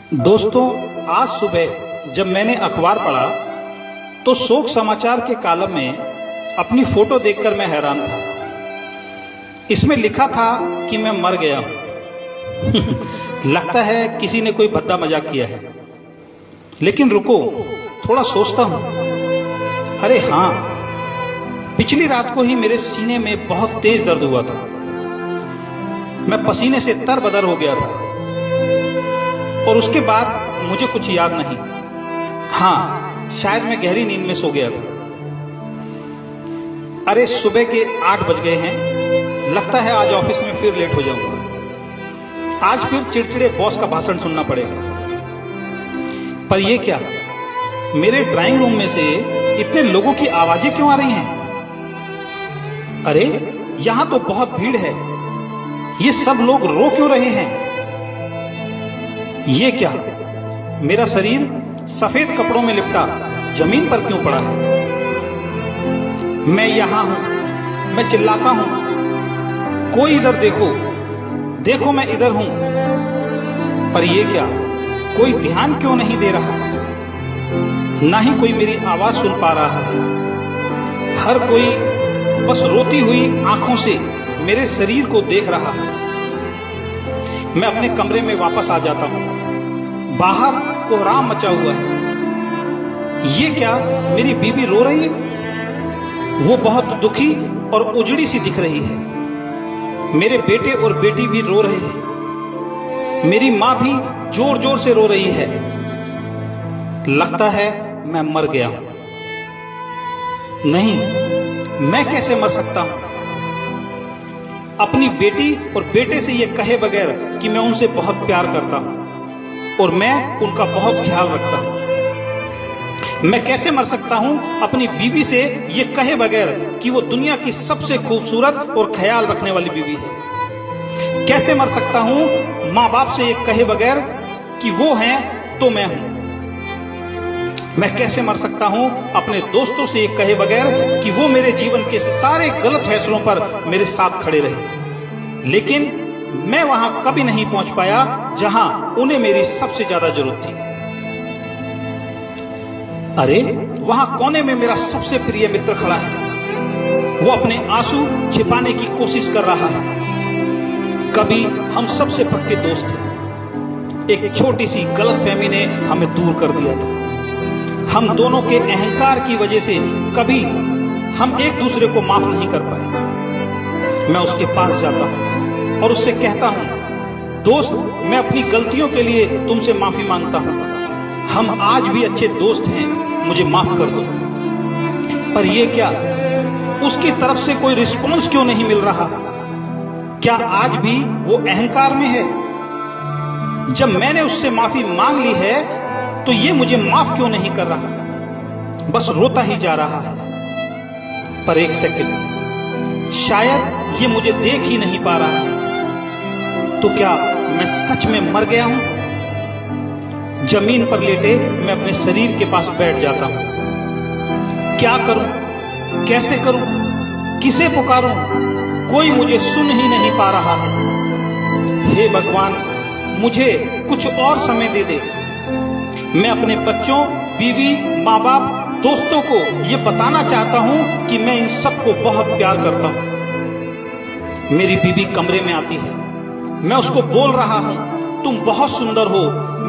दोस्तों, आज सुबह जब मैंने अखबार पढ़ा तो शोक समाचार के कॉलम में अपनी फोटो देखकर मैं हैरान था। इसमें लिखा था कि मैं मर गया हूं। लगता है किसी ने कोई भद्दा मजाक किया है। लेकिन रुको, थोड़ा सोचता हूं। अरे हां, पिछली रात को ही मेरे सीने में बहुत तेज दर्द हुआ था। मैं पसीने से तरबतर हो गया था और उसके बाद मुझे कुछ याद नहीं। हां, शायद मैं गहरी नींद में सो गया था। अरे सुबह के 8 बज गए हैं। लगता है आज ऑफिस में फिर लेट हो जाऊंगा। आज फिर चिड़चिड़े बॉस का भाषण सुनना पड़ेगा। पर यह क्या, मेरे ड्राइंग रूम में से इतने लोगों की आवाजें क्यों आ रही हैं? अरे यहां तो बहुत भीड़ है। ये सब लोग रो क्यों रहे हैं? ये क्या, मेरा शरीर सफेद कपड़ों में लिपटा जमीन पर क्यों पड़ा है? मैं यहां हूं, मैं चिल्लाता हूं, कोई इधर देखो, देखो मैं इधर हूं। पर यह क्या, कोई ध्यान क्यों नहीं दे रहा? ना ही कोई मेरी आवाज सुन पा रहा है। हर कोई बस रोती हुई आंखों से मेरे शरीर को देख रहा है। मैं अपने कमरे में वापस आ जाता हूं। बाहर कोहराम मचा हुआ है। ये क्या, मेरी बीवी रो रही है? वो बहुत दुखी और उजड़ी सी दिख रही है। मेरे बेटे और बेटी भी रो रहे हैं। मेरी मां भी जोर जोर से रो रही है। लगता है मैं मर गया हूं। नहीं, मैं कैसे मर सकता हूं? अपनी बेटी और बेटे से यह कहे बगैर कि मैं उनसे बहुत प्यार करता हूं और मैं उनका बहुत ख्याल रखता हूं। मैं कैसे मर सकता हूं अपनी बीवी से यह कहे बगैर कि वो दुनिया की सबसे खूबसूरत और ख्याल रखने वाली बीवी है? कैसे मर सकता हूं मां बाप से यह कहे बगैर कि वो हैं तो मैं हूं? मैं कैसे मर सकता हूं अपने दोस्तों से यह कहे बगैर कि वो मेरे जीवन के सारे गलत फैसलों पर मेरे साथ खड़े रहे? लेकिन मैं वहां कभी नहीं पहुंच पाया जहां उन्हें मेरी सबसे ज्यादा जरूरत थी। अरे वहां कोने में मेरा सबसे प्रिय मित्र खड़ा है। वो अपने आंसू छिपाने की कोशिश कर रहा है। कभी हम सबसे पक्के दोस्त थे। एक छोटी सी गलतफहमी ने हमें दूर कर दिया था। हम दोनों के अहंकार की वजह से कभी हम एक दूसरे को माफ नहीं कर पाए। मैं उसके पास जाता हूं और उससे कहता हूं, दोस्त, मैं अपनी गलतियों के लिए तुमसे माफी मांगता हूं। हम आज भी अच्छे दोस्त हैं, मुझे माफ कर दो। पर यह क्या, उसकी तरफ से कोई रिस्पॉन्स क्यों नहीं मिल रहा? क्या आज भी वो अहंकार में है? जब मैंने उससे माफी मांग ली है तो ये मुझे माफ क्यों नहीं कर रहा? बस रोता ही जा रहा है। पर एक सेकंड, शायद ये मुझे देख ही नहीं पा रहा है। तो क्या मैं सच में मर गया हूं? जमीन पर लेटे मैं अपने शरीर के पास बैठ जाता हूं। क्या करूं, कैसे करूं, किसे पुकारूं? कोई मुझे सुन ही नहीं पा रहा है। हे भगवान, मुझे कुछ और समय दे दे। मैं अपने बच्चों, बीवी, मां बाप, दोस्तों को यह बताना चाहता हूं कि मैं इन सबको बहुत प्यार करता हूं। मेरी बीवी कमरे में आती है। मैं उसको बोल रहा हूं, तुम बहुत सुंदर हो।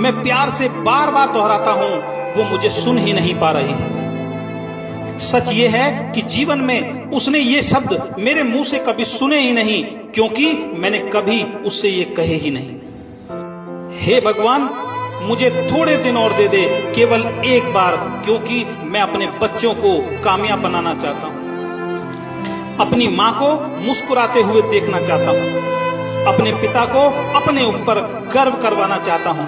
मैं प्यार से बार बार दोहराता हूं, वो मुझे सुन ही नहीं पा रही है। सच ये है कि जीवन में उसने ये शब्द मेरे मुंह से कभी सुने ही नहीं, क्योंकि मैंने कभी उससे ये कहे ही नहीं। हे भगवान, मुझे थोड़े दिन और दे दे, केवल एक बार, क्योंकि मैं अपने बच्चों को कामयाब बनाना चाहता हूं। अपनी मां को मुस्कुराते हुए देखना चाहता हूं। अपने पिता को अपने ऊपर गर्व करवाना चाहता हूं।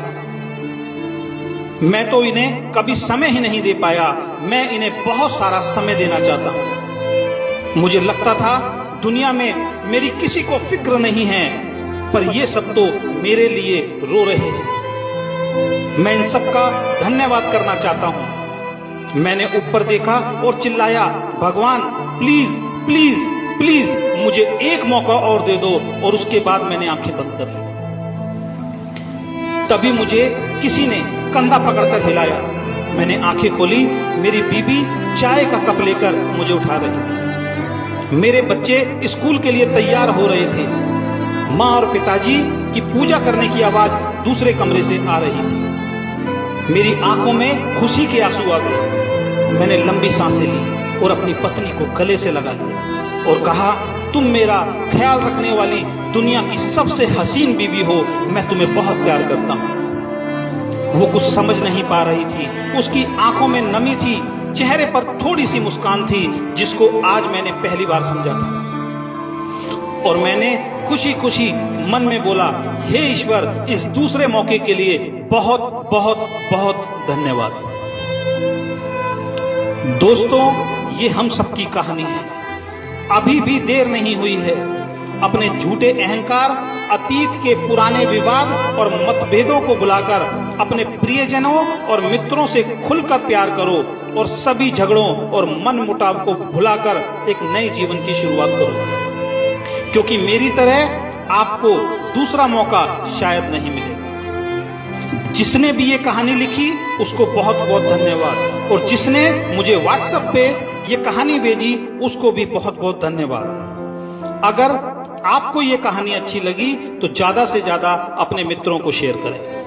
मैं तो इन्हें कभी समय ही नहीं दे पाया। मैं इन्हें बहुत सारा समय देना चाहता हूं। मुझे लगता था दुनिया में मेरी किसी को फिक्र नहीं है, पर ये सब तो मेरे लिए रो रहे हैं। मैं इन सब का धन्यवाद करना चाहता हूं। मैंने ऊपर देखा और चिल्लाया, भगवान प्लीज प्लीज प्लीज मुझे एक मौका और दे दो। और उसके बाद मैंने आंखें बंद कर ली। तभी मुझे किसी ने कंधा पकड़कर हिलाया। मैंने आंखें खोली, मेरी बीबी चाय का कप लेकर मुझे उठा रही थी। मेरे बच्चे स्कूल के लिए तैयार हो रहे थे। माँ और पिताजी की पूजा करने की आवाज दूसरे कमरे से आ रही थी। मेरी आंखों में खुशी के आंसू आ गए। मैंने लंबी सांसें ली और अपनी पत्नी को गले से लगा लिया और कहा, तुम मेरा ख्याल रखने वाली दुनिया की सबसे हसीन बीवी हो, मैं तुम्हें बहुत प्यार करता हूं। वो कुछ समझ नहीं पा रही थी। उसकी आंखों में नमी थी, चेहरे पर थोड़ी सी मुस्कान थी, जिसको आज मैंने पहली बार समझा था। और मैंने खुशी खुशी मन में बोला, हे ईश्वर, इस दूसरे मौके के लिए बहुत बहुत बहुत धन्यवाद। दोस्तों, ये हम सबकी कहानी है। अभी भी देर नहीं हुई है। अपने झूठे अहंकार, अतीत के पुराने विवाद और मतभेदों को बुलाकर अपने प्रियजनों और मित्रों से खुलकर प्यार करो और सभी झगड़ों और मन मुटाव को भुलाकर एक नए जीवन की शुरुआत करो, क्योंकि मेरी तरह आपको दूसरा मौका शायद नहीं मिलेगा। जिसने भी ये कहानी लिखी उसको बहुत बहुत धन्यवाद, और जिसने मुझे व्हाट्सएप पे ये कहानी भेजी उसको भी बहुत बहुत धन्यवाद। अगर आपको ये कहानी अच्छी लगी तो ज्यादा से ज्यादा अपने मित्रों को शेयर करें।